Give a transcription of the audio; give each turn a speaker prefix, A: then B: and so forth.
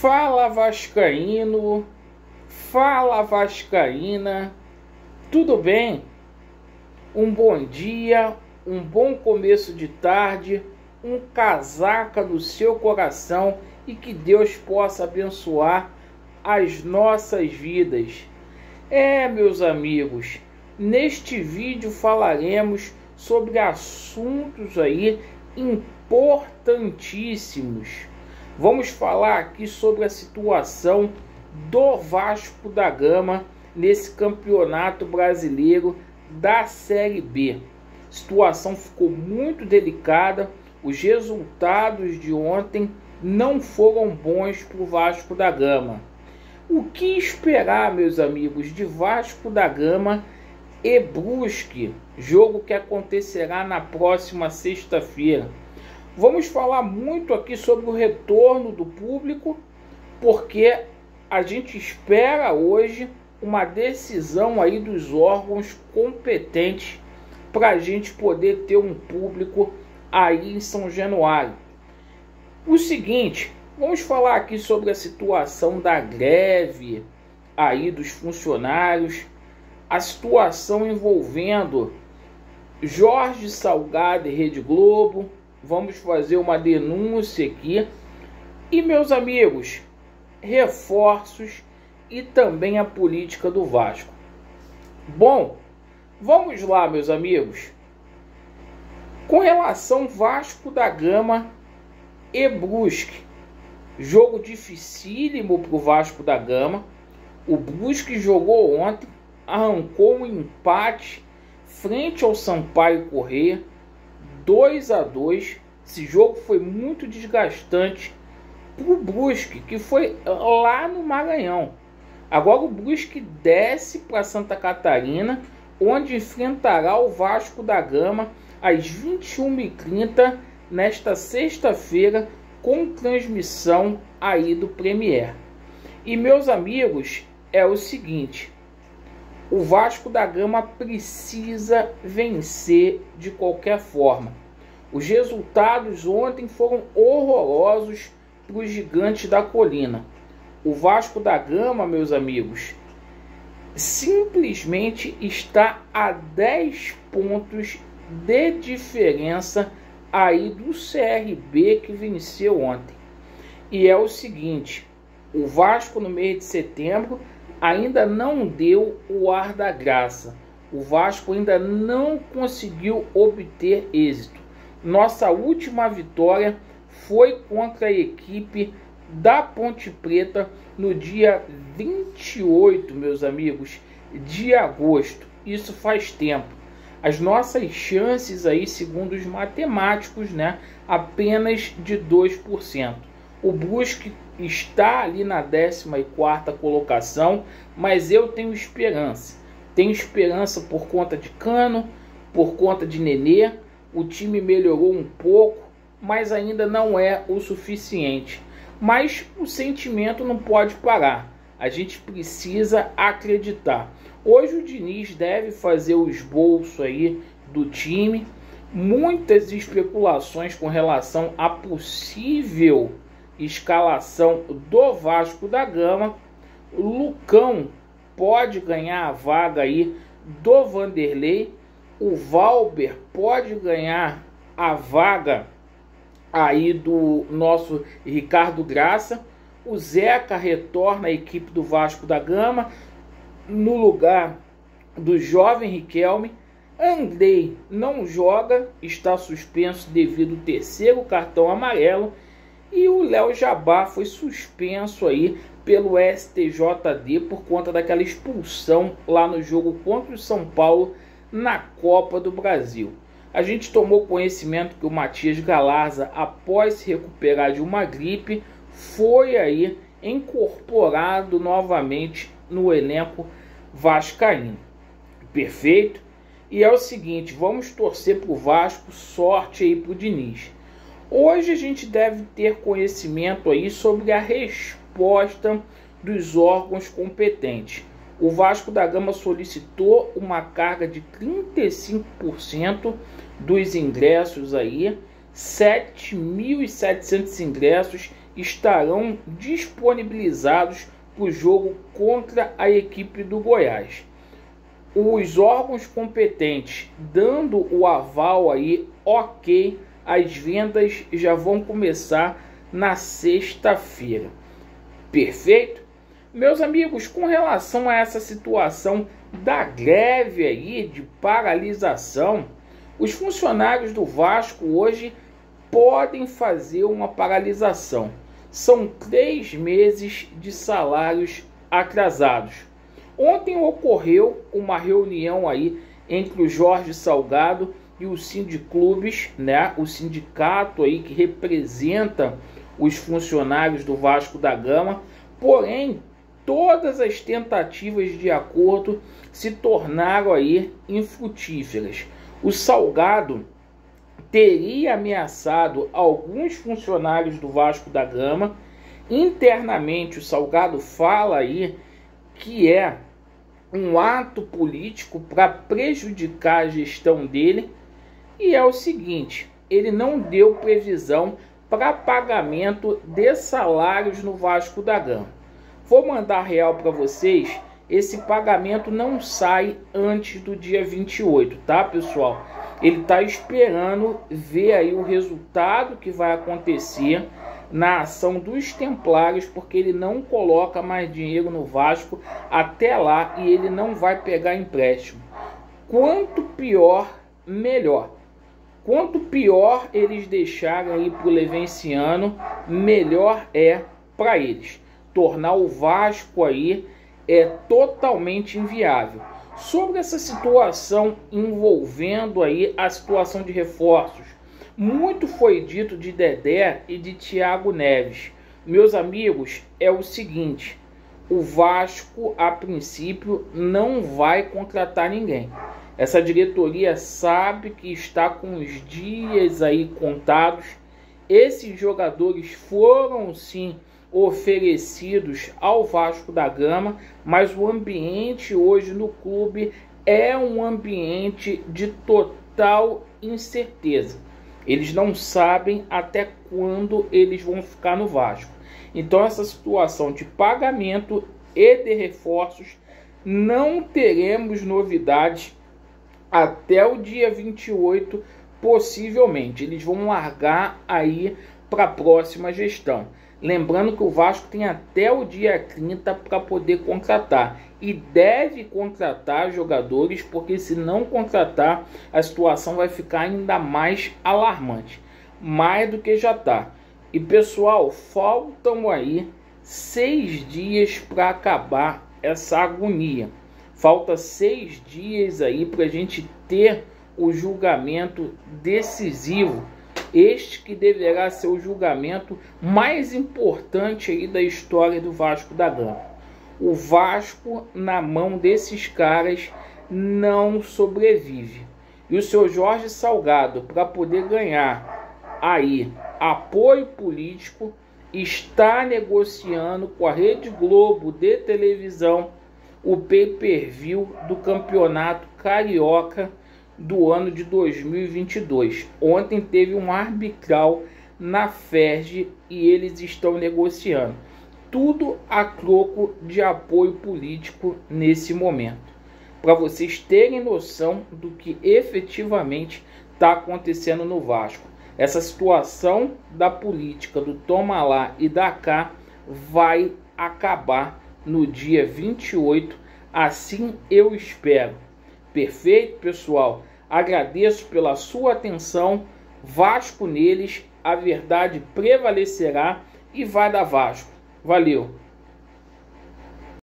A: Fala Vascaíno, fala Vascaína, tudo bem? Um bom dia, um bom começo de tarde, um casaca no seu coração e que Deus possa abençoar as nossas vidas. Meus amigos, neste vídeo falaremos sobre assuntos aí importantíssimos. Vamos falar aqui sobre a situação do Vasco da Gama nesse campeonato brasileiro da Série B. A situação ficou muito delicada, os resultados de ontem não foram bons para o Vasco da Gama. O que esperar, meus amigos, de Vasco da Gama e Brusque, jogo que acontecerá na próxima sexta-feira? Vamos falar muito aqui sobre o retorno do público, porque a gente espera hoje uma decisão aí dos órgãos competentes para a gente poder ter um público aí em São Januário. O seguinte, vamos falar aqui sobre a situação da greve aí dos funcionários, a situação envolvendo Jorge Salgado e Rede Globo. Vamos fazer uma denúncia aqui. E, meus amigos, reforços e também a política do Vasco. Bom, vamos lá, meus amigos. Com relação Vasco da Gama e Brusque, jogo dificílimo para o Vasco da Gama. O Brusque jogou ontem, arrancou um empate frente ao Sampaio Corrêa, 2-2. Esse jogo foi muito desgastante para o Brusque, que foi lá no Maranhão. Agora o Brusque desce para Santa Catarina, onde enfrentará o Vasco da Gama às 21h30 nesta sexta-feira, com transmissão aí do Premier. E, meus amigos, é o seguinte: o Vasco da Gama precisa vencer de qualquer forma. Os resultados ontem foram horrorosos para os Gigantes da Colina. O Vasco da Gama, meus amigos, simplesmente está a 10 pontos de diferença aí do CRB, que venceu ontem. E é o seguinte: o Vasco no mês de setembro ainda não deu o ar da graça. O Vasco ainda não conseguiu obter êxito. Nossa última vitória foi contra a equipe da Ponte Preta no dia 28, meus amigos, de agosto. Isso faz tempo. As nossas chances aí, segundo os matemáticos, apenas de 2%. O Brusque está ali na 14ª colocação, mas eu tenho esperança. Tenho esperança por conta de Cano, por conta de Nenê. O time melhorou um pouco, mas ainda não é o suficiente. Mas o sentimento não pode parar. A gente precisa acreditar. Hoje o Diniz deve fazer o esboço aí do time. Muitas especulações com relação à possível escalação do Vasco da Gama. O Lucão pode ganhar a vaga aí do Vanderlei. O Valber pode ganhar a vaga aí do nosso Ricardo Graça. O Zeca retorna à equipe do Vasco da Gama no lugar do jovem Riquelme. Andrei não joga, está suspenso devido ao 3º cartão amarelo. E o Léo Jabá foi suspenso aí pelo STJD por conta daquela expulsão lá no jogo contra o São Paulo na Copa do Brasil. A gente tomou conhecimento que o Matias Galarza, após se recuperar de uma gripe, foi aí incorporado novamente no elenco vascaíno. Perfeito? E é o seguinte, vamos torcer para o Vasco, sorte aí para o Diniz. Hoje a gente deve ter conhecimento aí sobre a resposta dos órgãos competentes. O Vasco da Gama solicitou uma carga de 35% dos ingressos aí, 7.700 ingressos estarão disponibilizados para o jogo contra a equipe do Goiás. Os órgãos competentes dando o aval aí, ok, as vendas já vão começar na sexta-feira. Perfeito? Meus amigos, com relação a essa situação da greve aí, de paralisação, os funcionários do Vasco hoje podem fazer uma paralisação. São 3 meses de salários atrasados. Ontem ocorreu uma reunião aí entre o Jorge Salgado e o Sindiclubes, né? O sindicato aí que representa os funcionários do Vasco da Gama. Porém, todas as tentativas de acordo se tornaram aí infrutíferas. O Salgado teria ameaçado alguns funcionários do Vasco da Gama. Internamente, o Salgado fala aí que é um ato político para prejudicar a gestão dele. E é o seguinte, ele não deu previsão para pagamento de salários no Vasco da Gama. Vou mandar real para vocês, esse pagamento não sai antes do dia 28, tá, pessoal? Ele está esperando ver aí o resultado que vai acontecer na ação dos Templários, porque ele não coloca mais dinheiro no Vasco até lá e ele não vai pegar empréstimo. Quanto pior, melhor. Quanto pior eles deixarem aí para o Levenciano, melhor é para eles. Tornar o Vasco aí é totalmente inviável. Sobre essa situação envolvendo aí a situação de reforços, muito foi dito de Dedé e de Thiago Neves. Meus amigos, é o seguinte, o Vasco a princípio não vai contratar ninguém. Essa diretoria sabe que está com os dias aí contados. Esses jogadores foram sim oferecidos ao Vasco da Gama, mas o ambiente hoje no clube é um ambiente de total incerteza. Eles não sabem até quando eles vão ficar no Vasco. Então essa situação de pagamento e de reforços, não teremos novidades até o dia 28, possivelmente. Eles vão largar aí para a próxima gestão. Lembrando que o Vasco tem até o dia 30 para poder contratar. E deve contratar jogadores, porque se não contratar, a situação vai ficar ainda mais alarmante. Mais do que já está. E pessoal, faltam aí 6 dias para acabar essa agonia. Falta 6 dias aí para a gente ter o julgamento decisivo. Este que deverá ser o julgamento mais importante aí da história do Vasco da Gama. O Vasco, na mão desses caras, não sobrevive. E o seu Jorge Salgado, para poder ganhar aí apoio político, está negociando com a Rede Globo de televisão o pay-per-view do Campeonato Carioca do ano de 2022. Ontem teve um arbitral na FERJ e eles estão negociando. Tudo a troco de apoio político nesse momento. Para vocês terem noção do que efetivamente está acontecendo no Vasco. Essa situação da política do toma lá e da cá vai acabar no dia 28. Assim eu espero. Perfeito, pessoal? Agradeço pela sua atenção. Vasco neles, a verdade prevalecerá e vai dar Vasco. Valeu!